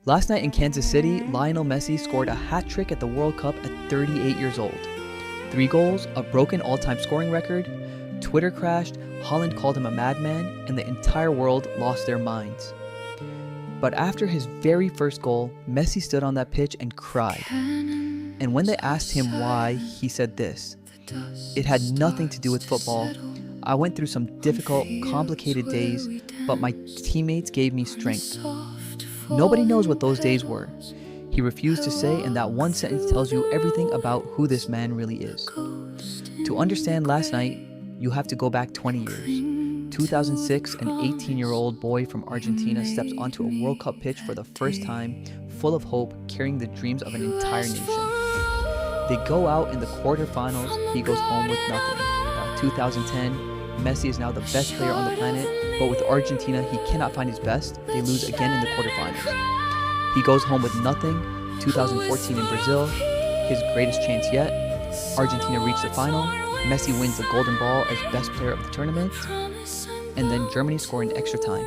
Last night in Kansas City, Lionel Messi scored a hat trick at the World Cup at 38 years old. 3 goals, a broken all-time scoring record, Twitter crashed, Holland called him a madman, and the entire world lost their minds. But after his very first goal, Messi stood on that pitch and cried. And when they asked him why, he said this: "It had nothing to do with football. I went through some difficult, complicated days, but my teammates gave me strength." Nobody knows what those days were. He refused to say, and that one sentence tells you everything about who this man really is. To understand last night, you have to go back 20 years. 2006, an 18-year-old boy from Argentina steps onto a World Cup pitch for the first time, full of hope, carrying the dreams of an entire nation. They go out in the quarterfinals, he goes home with nothing. 2010, Messi is now the best player on the planet, but with Argentina, he cannot find his best. They lose again in the quarterfinals. He goes home with nothing. 2014 in Brazil, his greatest chance yet. Argentina reached the final. Messi wins the Golden Ball as best player of the tournament. And then Germany score in extra time.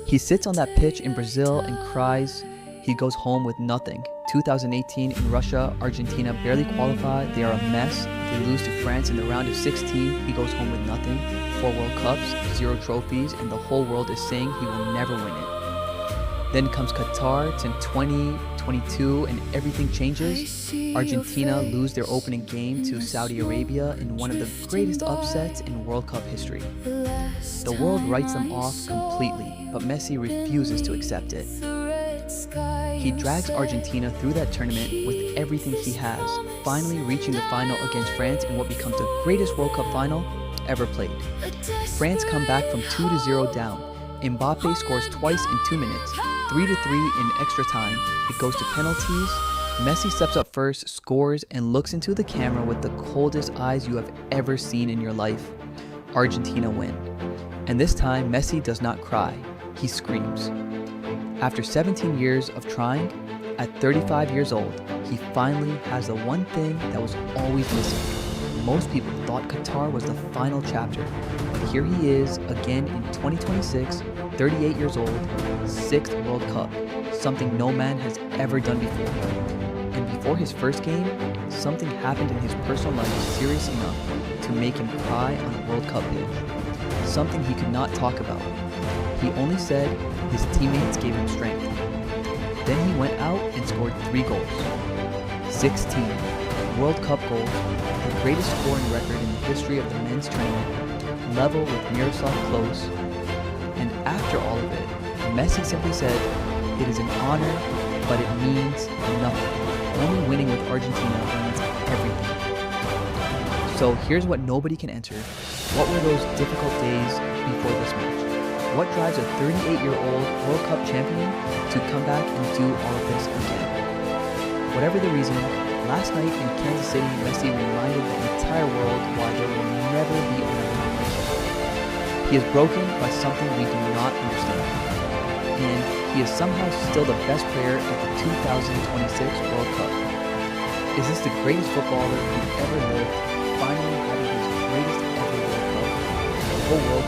He sits on that pitch in Brazil and cries. He goes home with nothing. 2018 in Russia, Argentina barely qualify. They are a mess. They lose to France in the round of 16. He goes home with nothing. 4 World Cups, 0 trophies, and the whole world is saying he will never win it. Then comes Qatar, to 2022, and everything changes. Argentina lose their opening game to Saudi Arabia in one of the greatest upsets in World Cup history. The world writes them off completely, but Messi refuses to accept it. He drags Argentina through that tournament with everything he has, finally reaching the final against France in what becomes the greatest World Cup final ever played. France come back from 2-0 down. Mbappe scores twice in 2 minutes, 3-3 in extra time. It goes to penalties. Messi steps up first, scores, and looks into the camera with the coldest eyes you have ever seen in your life. Argentina win. And this time, Messi does not cry. He screams. After 17 years of trying, at 35 years old, he finally has the one thing that was always missing. Most people thought Qatar was the final chapter, but here he is again in 2026, 38 years old, 6th World Cup, something no man has ever done before. And before his first game, something happened in his personal life serious enough to make him cry on a World Cup pitch. Something he could not talk about. He only said his teammates gave him strength. Then he went out and scored 3 goals. 16 World Cup goals, the greatest scoring record in the history of the men's tournament, level with Miroslav Klose. And after all of it, Messi simply said, "It is an honor, but it means nothing. Only winning with Argentina means everything." So here's what nobody can answer. What were those difficult days before this match? What drives a 38-year-old World Cup champion to come back and do all of this again? Whatever the reason, last night in Kansas City, Messi reminded the entire world why there will never be another generation. He is broken by something we do not understand. And he is somehow still the best player of the 2026 World Cup. Is this the greatest footballer who ever lived, finally having his greatest ever World Cup? The whole world